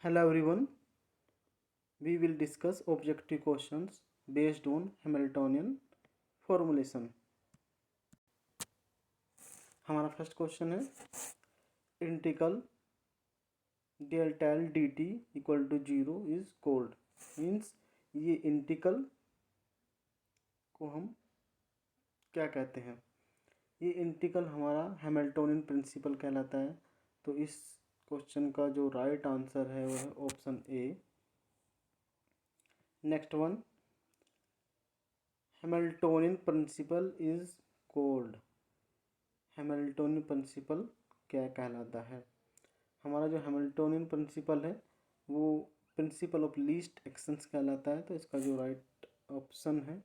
Hello everyone, we will discuss objective questions based on Hamiltonian formulation. हमारा first question है integral delta l d t equal to zero is called. Means ये integral को हम क्या कहते हैं? ये इंटीग्रल हमारा हैमिल्टोनियन प्रिंसिपल कहलाता है। तो इस क्वेश्चन का जो राइट आंसर है वो है option a. Next one, Hamiltonian principle is called. Hamiltonian principle क्या कहलाता है? हमारा जो हैमिल्टोनियन प्रिंसिपल है वो प्रिंसिपल ऑफ लीस्ट एक्शंस कहलाता है। तो इसका जो राइट ऑप्शन है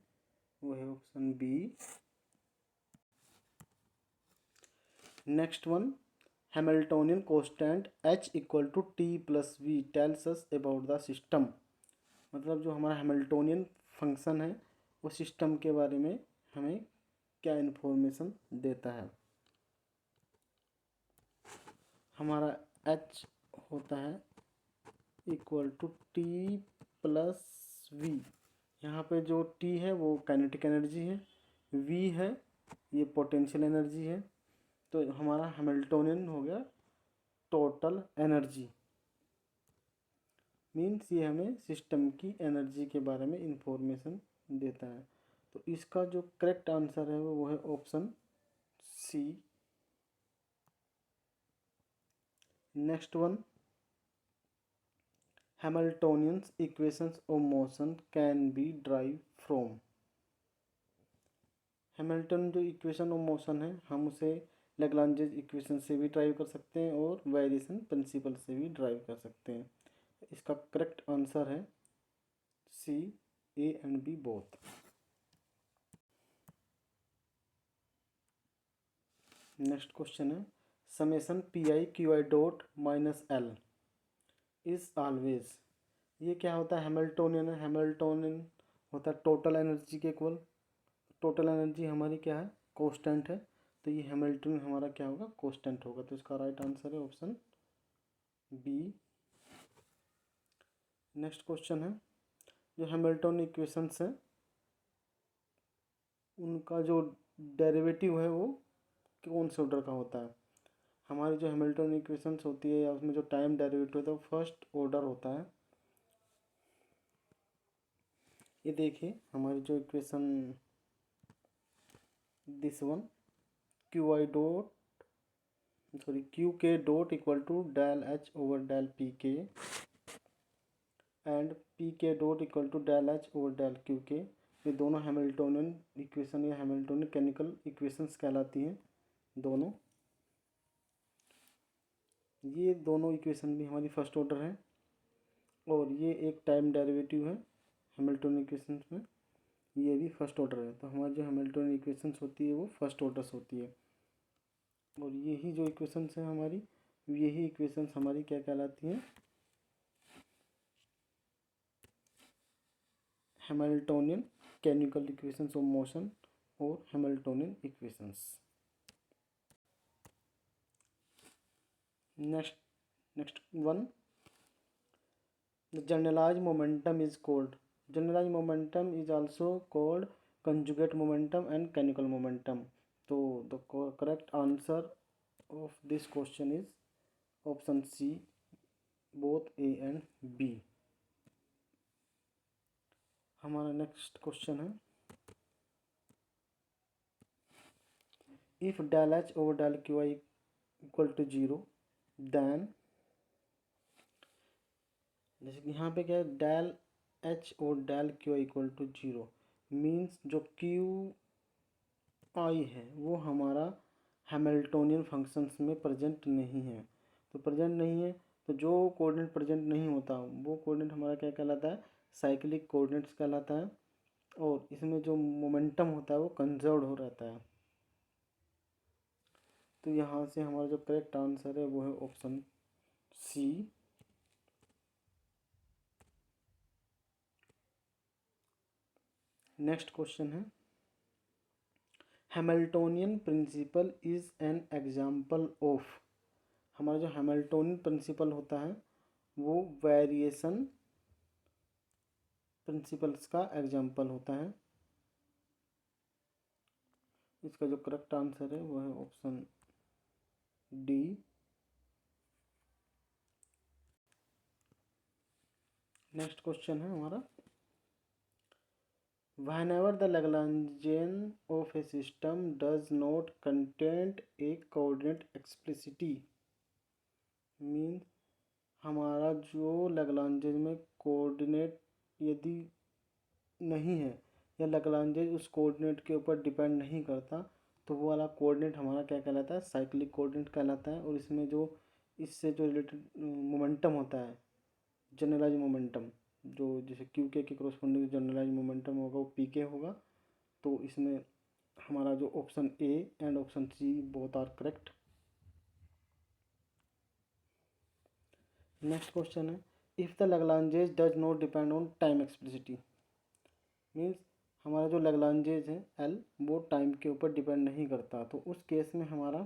वो है option b. Next one, Hamiltonian constant h equal to t plus v tells us about the system. मतलब जो हमारा हैमिल्टोनियन फंक्शन है वो सिस्टम के बारे में हमें क्या इन्फॉर्मेशन देता है? हमारा h होता है equal to t plus v. यहाँ पे जो t है वो काइनेटिक एनर्जी है, v है ये पोटेंशियल एनर्जी है। तो हमारा हैमिल्टोनियन हो गया टोटल एनर्जी। मीन्स ये हमें सिस्टम की एनर्जी के बारे में इंफॉर्मेशन देता है। तो इसका जो करेक्ट आंसर है वो है option C. Next one, Hamiltonian's equations of motion can be derived from. Hamilton जो इक्वेशन ऑफ मोशन है हम उसे लैग्रांज इक्वेशन से भी ड्राइव कर सकते हैं और वेरिएशन प्रिंसिपल से भी ड्राइव कर सकते हैं। इसका करेक्ट आंसर है C, A and B both. Next question है summation P I Q I dot minus L is always. ये क्या होता है? हैमिल्टोनियन है। हैमिल्टोनियन होता है टोटल एनर्जी के इक्वल। टोटल एनर्जी हमारी क्या है? कांस्टेंट है। तो ये हैमिल्टन हमारा क्या होगा? कांस्टेंट होगा। तो इसका राइट आंसर है ऑप्शन बी। नेक्स्ट क्वेश्चन है जो हैमिल्टन इक्वेशंस है उनका जो डेरिवेटिव है वो कौन से ऑर्डर का होता है? हमारी जो हैमिल्टन इक्वेशंस होती है या उसमें जो टाइम डेरिवेटिव होता है वो फर्स्ट ऑर्डर होता है। ये देखिए हमारी जो equation this one Q I dot Q के dot equal to del H over del P K and P K dot equal to del H over del Q के। ये दोनों हैमिल्टोनियन इक्वेशन या हैमिल्टोनियन केमिकल इक्वेशंस कहलाती हैं दोनों। ये दोनों इक्वेशन भी हमारी फर्स्ट ऑर्डर है और ये एक टाइम डेरिवेटिव है हैमिल्टोनियन इक्वेशंस में, ये भी फर्स्ट ऑर्डर है। तो हमारी जो हैमिल्टोनियन इक्वेशंस होती है वो फर्स्ट ऑर्डर्स होती है। और यही जो इक्वेशंस हैं हमारी, यही इक्वेशंस हमारी क्या कहलाती हैं? Hamiltonian chemical equations of motion और Hamiltonian equations. Next one, the generalized momentum is called. Generalized momentum is also called conjugate momentum and canonical momentum. So the correct answer of this question is option C, both A and B. हमारा next question है if del H over del QI equal to 0 then, जैसे कि यहाँ पे क्या है del h और del Q i equal to 0 means जो क्यू आई है वो हमारा हैमिल्टोनियन फंक्शंस में प्रेजेंट नहीं है। तो प्रेजेंट नहीं है तो जो कोऑर्डिनेट प्रेजेंट नहीं होता वो कोऑर्डिनेट हमारा क्या कहलाता है? साइक्लिक कोऑर्डिनेट्स कहलाता है। और इसमें जो मोमेंटम होता है वो कंजर्व्ड हो रहता है। तो यहाँ से हमारा जो करेक्ट आंसर है वो है ऑप्शन सी। नेक्स्ट क्वेश्चन है Hamiltonian principle is an example of. हमारा जो हैमिल्टोनियन प्रिंसिपल होता है वो वेरिएशन प्रिंसिपल्स का एग्जाम्पल होता है। इसका जो करेक्ट आंसर है वो है ऑप्शन डी। नेक्स्ट क्वेश्चन है हमारा, whenever the Lagrangian of a system does not contain a coordinate explicitly, means हमारा जो लैग्रांजियन में कोऑर्डिनेट यदि नहीं है या लैग्रांजियन उस कोऑर्डिनेट के ऊपर डिपेंड नहीं करता, तो वो वाला कोऑर्डिनेट हमारा क्या कहलाता है, साइक्लिक कोऑर्डिनेट कहलाता है। और इसमें जो इससे जो रिलेटेड मोमेंटम होता है, जनरलाइज मोमेंटम, जो जैसे क्यू के क्रॉसपोंडिंग जनरलाइज मोमेंटम होगा वो पी के होगा। तो इसमें हमारा जो option A and option C both are correct. Next question है, if the Lagrangian does not depend on time explicitly, means हमारा जो लैग्रांजेस है एल वो टाइम के ऊपर डिपेंड नहीं करता, तो उस केस में हमारा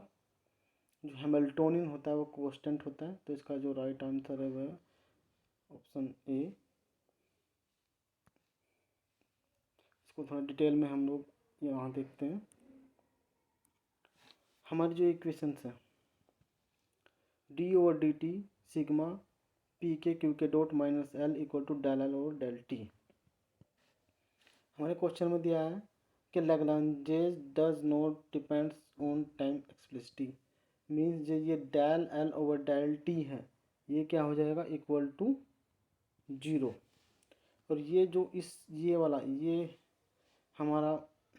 जो हैमिल्टोनियन होता है वो कांस्टेंट होता है। तो इसका जो राइट आंसर है वह ऑप्शन ए। इसको थोड़ा डिटेल में हम लोग यहाँ देखते हैं। हमारी जो इक्वेशंस है d over D t sigma p k q के dot minus l equal to del L over del t, हमारे क्वेश्चन में दिया है कि Lagrange's does not depends on time explicitly, means जो ये del L over del t है ये क्या हो जाएगा, इक्वल टू जीरो। और ये जो ये वाला ये हमारा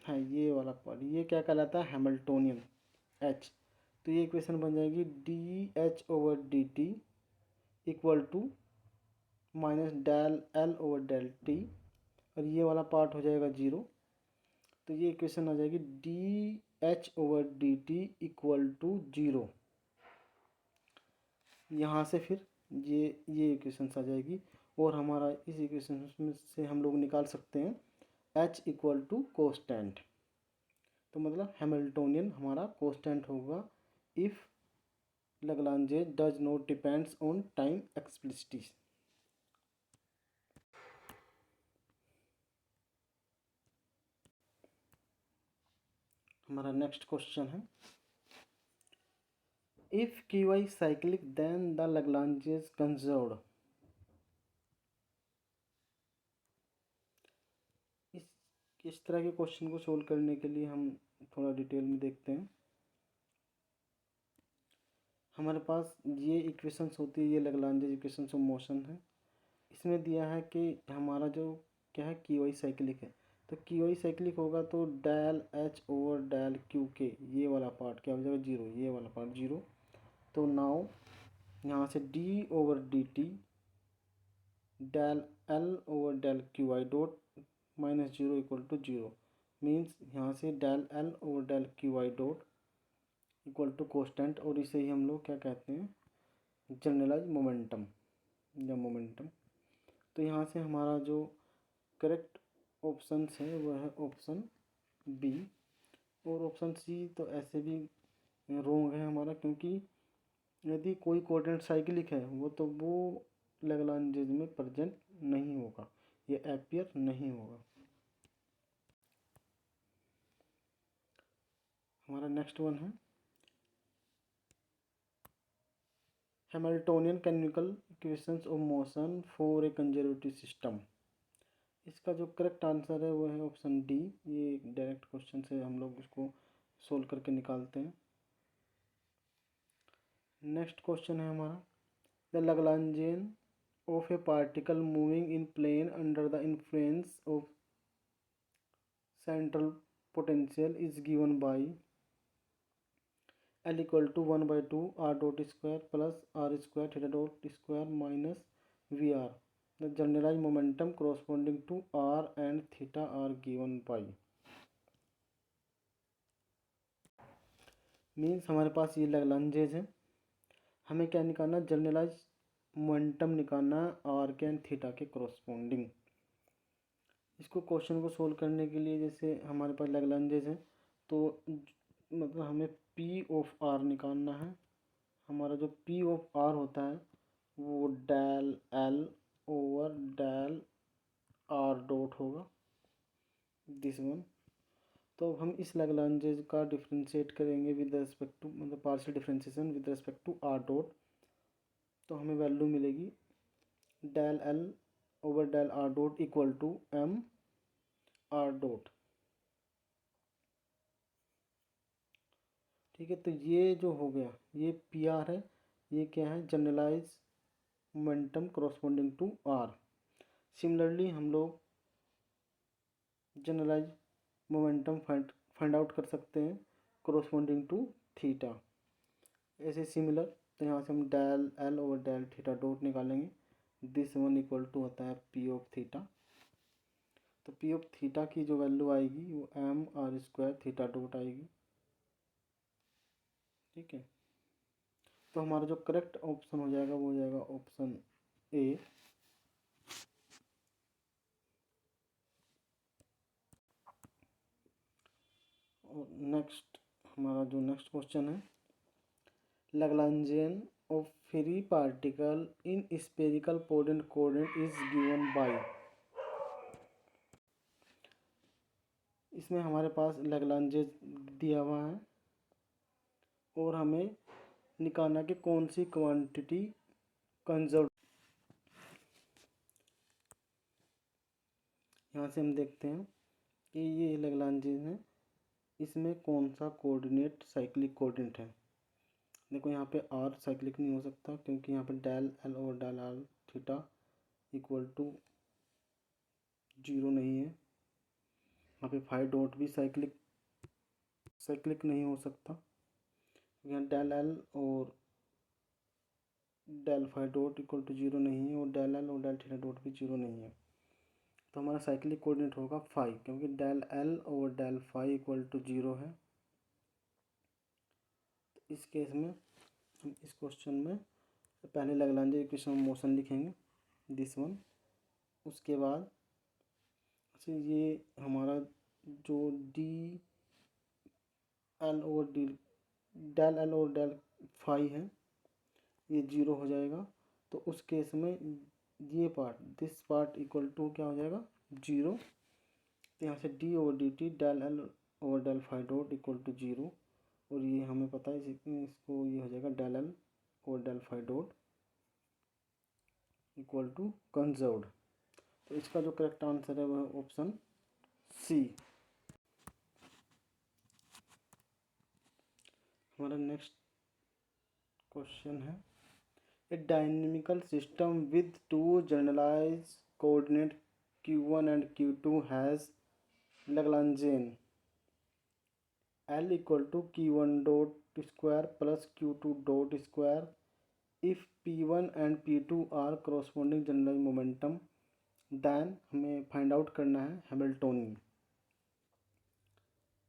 है ये वाला पार्ट ये क्या कहलाता है, हैमिल्टोनियन एच। तो ये इक्वेशन बन जाएगी d h over D t equal to minus del L over del t, और ये वाला पार्ट हो जाएगा जीरो। तो ये इक्वेशन आ जाएगी d h over D t equal to zero. यहाँ से फिर ये इक्वेशन आ जाएगी, और हमारा इस इक्वेशन में से हम लोग निकाल सकते हैं एच इक्वल टू कोस्टेंट। तो मतलब हैमिल्टोनियन हमारा कोस्टेंट होगा if Lagrange does not depends on time explicitly. हमारा नेक्स्ट क्वेश्चन है, if Q I cyclic then the Lagrangian conserved. इस तरह के क्वेश्चन को सोल्व करने के लिए हम थोड़ा डिटेल में देखते हैं। हमारे पास ये इक्वेशंस होती है, ये लैग्रांजेस इक्वेशंस ऑफ मोशन है। इसमें दिया है कि हमारा जो क्या है क्यू आई साइक्लिक है, तो क्यू आई साइक्लिक होगा तो del H over del Q के ये वाला पार्ट क्या हो जाएगा, जीरो, ये वाला पार्ट जीरो। तो नाउ यहाँ से D over D T del L over del Q I dot minus zero equal to zero, means यहाँ से del L over del Q I dot equal to constant, और इसे ही हम लोग क्या कहते हैं, जनरलाइज मोमेंटम या मोमेंटम। तो यहाँ से हमारा जो करेक्ट ऑप्शन है वह है ऑप्शन बी। और ऑप्शन सी तो ऐसे भी रोंग है हमारा, क्योंकि यदि कोई कोऑर्डिनेट साइक्लिक है वो लैग्रांजेस में प्रेजेंट नहीं होगा, ये अपीयर नहीं होगा। हमारा नेक्स्ट वन है Hamiltonian canonical equations of motion for a conservative system. इसका जो करेक्ट आंसर है वो है ऑप्शन डी। ये डायरेक्ट क्वेश्चन से हम लोग इसको सोल्व करके निकालते हैं। नेक्स्ट क्वेश्चन है हमारा, the Lagrangian of a particle moving in plane under the influence of central potential is given by l equal to 1/2 r dot square plus r square theta dot square minus v r. The generalise momentum corresponding to r and theta are given by। मीन्स हमारे पास ये Lagrange's है, हमें क्या निकालना, generalise momentum निकालना r के एंड थीटा के corresponding। इसको क्वेश्चन को सोल्व करने के लिए जैसे हमारे पास लैग्रांजेस है तो मतलब हमें पी ऑफ आर निकालना है। हमारा जो पी ऑफ आर होता है वो del L over del r dot होगा, दिस वन। तो अब हम इस लैग्रांज का डिफ्रेंशिएट करेंगे विद रेस्पेक्ट टू, मतलब partial differentiation with respect to r dot. तो हमें वैल्यू मिलेगी del L over del r dot equal to m r dot. ठीक है, तो ये जो हो गया ये पी आर है, ये क्या है, generalise momentum corresponding to r. Similarly हम लोग जनरलाइज मोमेंटम फाइंड आउट कर सकते हैं करॉस्पोंडिंग टू थीटा। ऐसे सिमिलर, तो यहाँ से हम del L over del theta dot निकालेंगे, दिस वन इक्वल टू होता है पी ऑफ थीटा। तो पी ऑफ थीटा की जो वैल्यू आएगी वो m r square theta dot आएगी। ठीक है, तो हमारा जो करेक्ट ऑप्शन हो जाएगा वो हो जाएगा ऑप्शन ए। और नेक्स्ट हमारा जो नेक्स्ट क्वेश्चन है, Lagrangian of free particle in spherical coordinate is given by. इसमें हमारे पास लैग्रांज दिया हुआ है और हमें निकालना कि कौन सी क्वांटिटी कंजर्व। यहाँ से हम देखते हैं कि ये लैग्रांजियन है, इसमें कौन सा कोऑर्डिनेट साइक्लिक कोऑर्डिनेट है। देखो यहाँ पे आर साइक्लिक नहीं हो सकता क्योंकि यहाँ पे डेल एल और del r theta equal to 0 नहीं है। यहाँ पे फाइव डॉट भी साइक्लिक नहीं हो सकता, यहाँ डेल एल और del five dot equal to 0 नहीं है, और डेल एल और डेल थीटा डॉट भी 0 नहीं है। तो हमारा साइक्लिक कोऑर्डिनेट होगा फाइव, क्योंकि डेल एल और डेल फाइव इक्वल टू 0 है। तो इस केस में हम इस क्वेश्चन में पहले लैग्रांज इक्वेशन मोशन लिखेंगे, दिस वन। उसके बाद से ये हमारा जो डी एल और डी डेल एल और डेल फाइव है ये 0 हो जाएगा। तो उस केस में ये part, this part equal to क्या हो जाएगा, 0। तो यहाँ से D over D T del L over del five dot equal to 0, और ये हमें पता है इसको ये हो जाएगा del L over del five dot equal to conserved. तो इसका जो करेक्ट आंसर है वह ऑप्शन सी। हमारा नेक्स्ट क्वेश्चन है, a dynamical system with two generalised coordinate q1 and q2 has Lagrangian L equal to q1 dot square plus q2 dot square if p1 and p2 are corresponding generalized momentum, then हमें find out करना है Hamiltonian.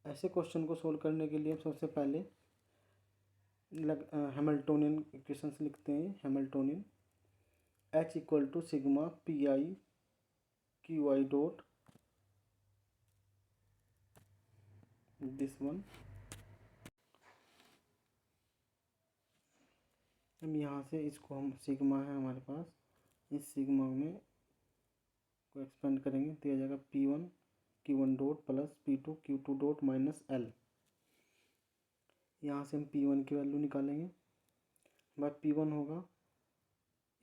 ऐसे question को solve करने के लिए हम सबसे पहले हैमिल्टोनियन इक्वेशंस लिखते हैं। Hamiltonian H equal to sigma p I Q I dot, this one. अब यहाँ से इसको हम सिग्मा है हमारे पास, इस सिग्मा में को एक्सपेंड करेंगे तो यह जाएगा P1 Q1 dot plus P2 Q2 dot minus L। यहाँ से हम P1 की वैल्यू निकालेंगे, बाद P1 होगा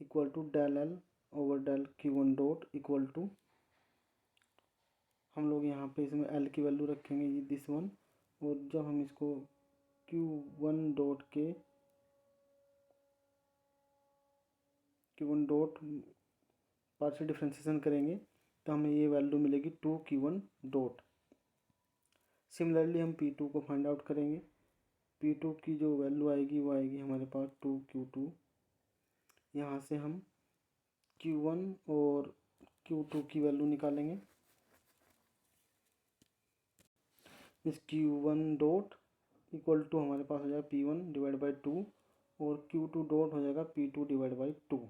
equal to del L over del Q1 dot equal to, हम लोग यहाँ पे इसमें L की वैल्यू रखेंगे ये दिस वन, और जब हम इसको Q1 डॉट के Q1 डॉट पार्शियल डिफ्रेंशिएशन करेंगे तो हमें ये वैल्यू मिलेगी 2Q1 डॉट। सिमिलरली हम P2 को फाइंड आउट करेंगे, P2 की जो वैल्यू आएगी वो आएगी हमारे पास 2Q2। यहाँ से हम Q1 और Q2 की वैल्यू निकालेंगे, इस Q1 डॉट इक्वल टू हमारे पास हो जाएगा P1 डिवाइड बाई 2, और Q2 डॉट हो जाएगा P2 डिवाइड बाई 2।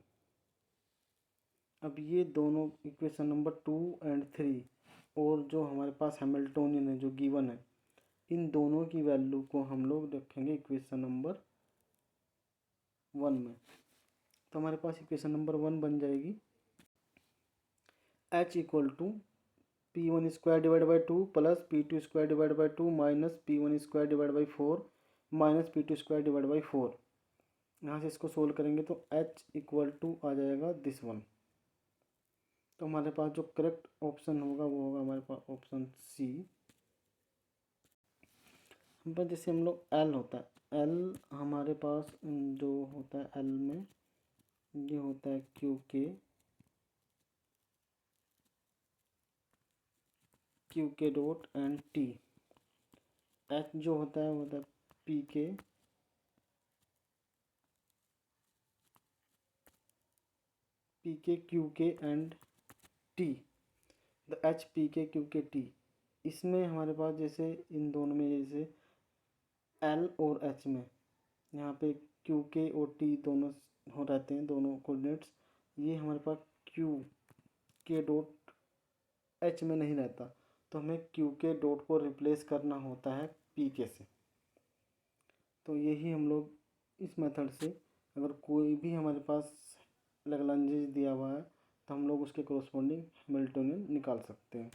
अब ये दोनों इक्वेशन नंबर 2 एंड 3 और जो हमारे पास हैमिल्टोनियन है जो गिवन है, इन दोनों की वैल्यू को हम लोग रखेंगे इक्वेशन नंबर 1 में। तो हमारे पास इक्वेशन नंबर 1 बन जाएगी h equal to p1² divide by 2 plus p2² divide by 2 minus p1² divide by 4 minus p2² divide by 4। यहाँ से इसको सोल्व करेंगे तो h इक्वल टू आ जाएगा दिस वन। तो हमारे पास जो करेक्ट ऑप्शन होगा वो होगा हमारे पास ऑप्शन सी। पर जैसे हम लोग एल होता है, एल हमारे पास जो होता है एल में ये होता है क्यू के डॉट एंड टी। एच जो होता है वो होता है पी के क्यू के and T. The H P k q के टी। इसमें हमारे पास जैसे इन दोनों में जैसे एल और एच में यहाँ पे क्यू के और टी दोनों हो रहते हैं, दोनों कोऑर्डिनेट्स। ये हमारे पास क्यू के डॉट एच में नहीं रहता, तो हमें क्यू के डॉट को रिप्लेस करना होता है पी के से। तो यही हम लोग इस मेथड से अगर कोई भी हमारे पास लैग्रेंज दिया हुआ है तो हम लोग उसके कोरस्पॉन्डिंग हैमिल्टोनियन निकाल सकते हैं।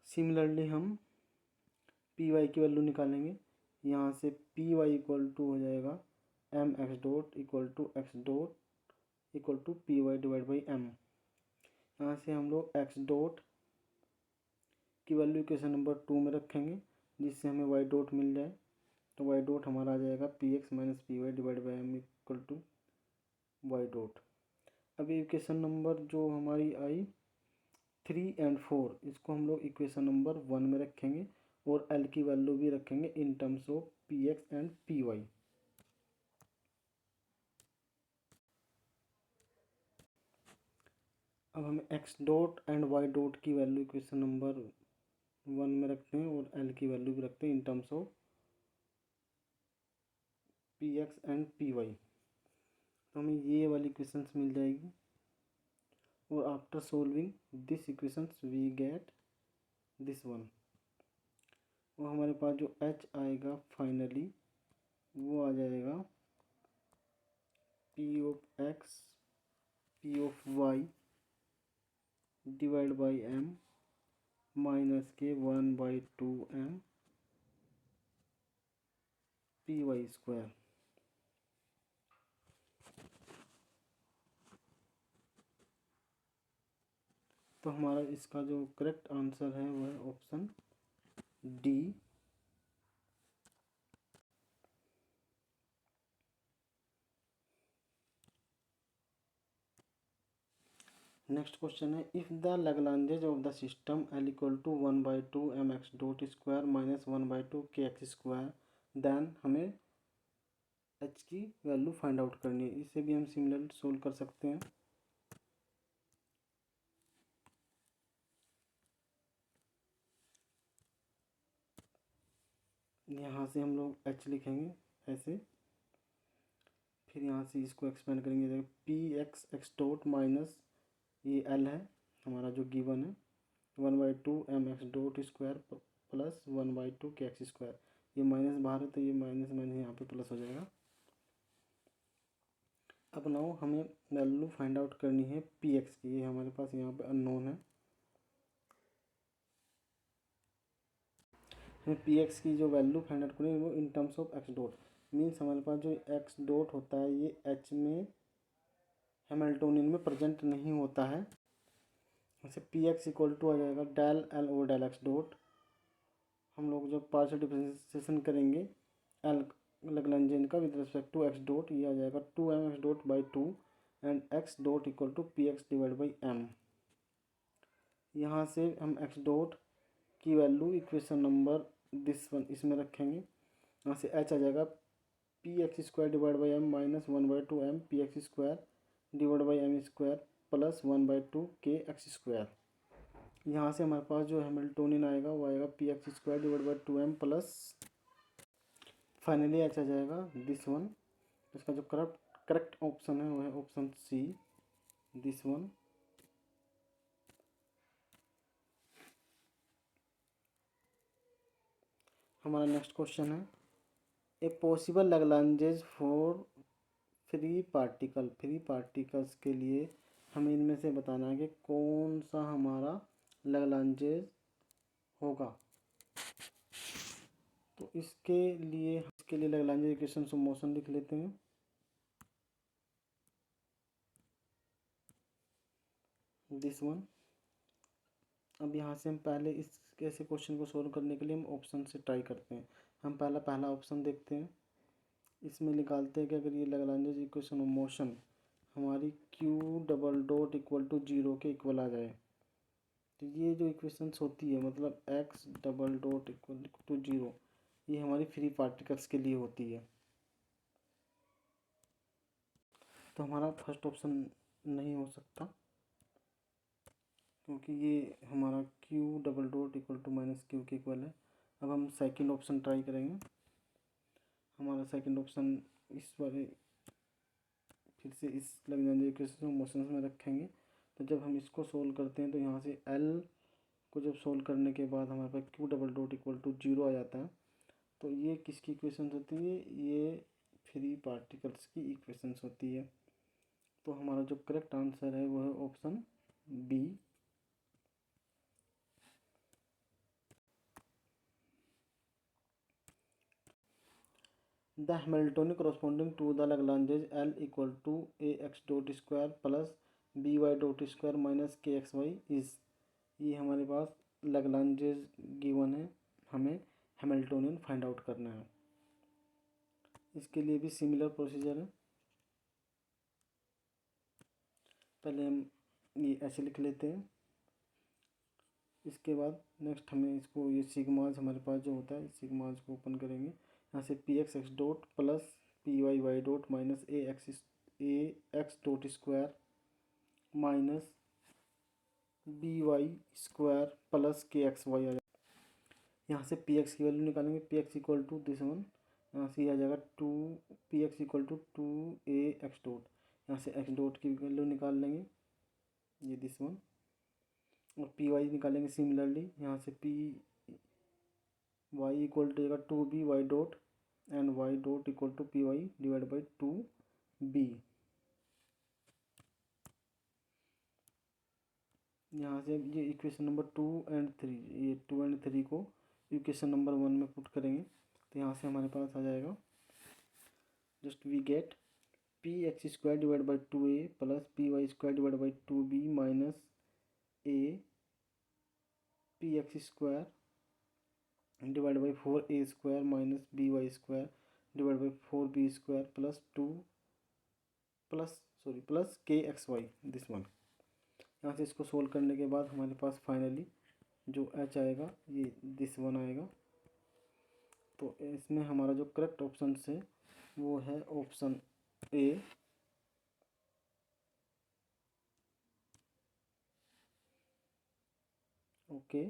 सिमिलरली हम पी वाई की वैल्यू निकालेंगे। यहाँ से पी वाई इक्वल टू हो जाएगा m x dot equal to x dot equal to p y divide by m. यहाँ से हम लोग एक्स डॉट की वैल्यू इक्वेशन नंबर 2 में रखेंगे जिससे हमें वाई डॉट मिल जाए। तो वाई डॉट हमारा आ जाएगा p x minus p y divide by m equal to y dot. अभी इक्वेशन नंबर जो हमारी आई 3 एंड 4 इसको हम लोग इक्वेशन नंबर 1 में रखेंगे और एल की वैल्यू भी रखेंगे in terms of p x and p y. अब हम x dot and y dot की वैल्यू इक्वेशन नंबर 1 में रखते हैं और एल की वैल्यू भी रखते हैं in terms of p x and p y. तो हमें ये वाली इक्वेशंस मिल जाएगी और after solving this equations we get this one. और हमारे पास जो एच आएगा फाइनली वो आ जाएगा p of x p of y divide by m minus k 1/2m P y square. तो हमारा इसका जो करेक्ट आंसर है वो है ऑप्शन डी। नेक्स्ट क्वेश्चन है if the Lagrange of the system l equal to 1/2 m x dot square minus 1/2 k x square then हमें h की वैल्यू फाइंड आउट करनी है। इसे भी हम सिमिलर सोल्व कर सकते हैं। यहाँ से हम लोग एच लिखेंगे ऐसे, फिर यहाँ से इसको एक्सपेंड करेंगे P X X dot minus ये एल है हमारा जो गिवन है 1/2 m x dot square plus 1/2 k x square. ये माइनस बाहर है तो ये माइनस माइनस यहाँ पे प्लस हो जाएगा। अब नाउ हमें वैल्यू फाइंड आउट करनी है पी एक्स की। ये हमारे पास यहाँ पे अननोन है। हमें पी एक्स की जो वैल्यू फाइंड आउट करनी है वो इन terms of x dot means हमारे पास जो एक्स डॉट होता है ये एच में हैमिल्टोनियन में प्रेजेंट नहीं होता है। जैसे पी एक्स इक्वल टू आ जाएगा del L over del x dot. हम लोग जब पार्शियल डिफरेंशिएशन करेंगे एल लैग्रेंजियन का with respect to x dot ये आ जाएगा 2m x dot by 2 and x dot equal to P x divide by m. यहाँ से हम एक्स डॉट की value equation number this one इसमें रखेंगे। यहाँ से एच आ जाएगा p x square divide by m minus 1/2m p x square divide by m square plus 1/2 k x square. यहाँ से हमारे पास जो हैमिल्टोनियन आएगा वो आएगा P x square divide by 2m plus finally H आ जाएगा दिस वन। इसका जो करेक्ट ऑप्शन है वो है ऑप्शन सी दिस वन। हमारा नेक्स्ट क्वेश्चन है a possible Lagrange's for free particles के लिए हमें इनमें से बताना है कि कौन सा हमारा लैग्रांजेस होगा। तो इसके लिए लैग्रांज इक्वेशन ऑफ मोशन लिख लेते हैं। This one. अब यहाँ से हम पहले इस ऐसे क्वेश्चन को सोल्व करने के लिए हम ऑप्शन से ट्राई करते हैं। हम पहला ऑप्शन देखते हैं। इसमें निकालते हैं कि अगर ये लैग्रांज इक्वेशन ऑफ मोशन हमारी q double dot equal to zero के इक्वल आ जाए, तो ये जो इक्वेशंस होती है मतलब x double dot equal to zero, ये हमारी फ्री पार्टिकल्स के लिए होती है। तो हमारा फर्स्ट ऑप्शन नहीं हो सकता, क्योंकि ये हमारा q double dot equal to minus q के इक्वल है। अब हम सेकंड ऑप्शन ट्राई करेंगे। हमारा सेकंड ऑप्शन इस वाले फिर से इस लैग्रेंज इक्वेशन मोशंस में रखेंगे। तो जब हम इसको सोल्व करते हैं तो यहाँ से एल को जब सोल्व करने के बाद हमारे पास Q double dot equal to zero आ जाता है। तो ये किसकी इक्वेशन होती है? ये फ्री पार्टिकल्स की इक्वेशंस होती है। तो हमारा जो करेक्ट आंसर है वो है option B. The Hamiltonian corresponding to the Lagrange L equal to ax dot square plus by dot square minus kxy is, ये हमारे पास लैग्रांजेस गिवन है, हमें हैमिल्टोनियन फाइंड आउट करना है। इसके लिए भी सिमिलर प्रोसीजर है। पहले हम ये ऐसे लिख लेते हैं। इसके बाद नेक्स्ट हमें इसको ये सिग्माज हमारे पास जो होता है सिग्माज को ओपन करेंगे। यहाँ से P X X dot plus P Y Y dot minus A X dot square minus B Y square plus के एक्स वाई आ जाएगा। यहाँ से पी एक्स की वैल्यू निकालेंगे। P x equal to this one, यहाँ से आ जाएगा two P x equal to two A X dot. यहाँ से एक्स डॉट की वैल्यू निकाल लेंगे, ये दिस वन। और पी वाई निकालेंगे सिमिलरली। यहाँ से पी वाई इक्वल टू जाएगा two b y dot and y dot equal to p y divide by two b. यहाँ से ये equation number two and three, ये टू एंड थ्री को इक्वेशन नंबर वन में put करेंगे। तो यहाँ से हमारे पास आ जाएगा just we get p x square divide by two a plus P y square divide by two b minus a p x square divide by four a square minus B Y square divide by four b square plus two plus के x y this one. यहाँ से इसको solve करने के बाद हमारे पास finally जो H आएगा ये दिस वन आएगा। तो इसमें हमारा जो करेक्ट ऑप्शन है वो है ऑप्शन ए। ओके।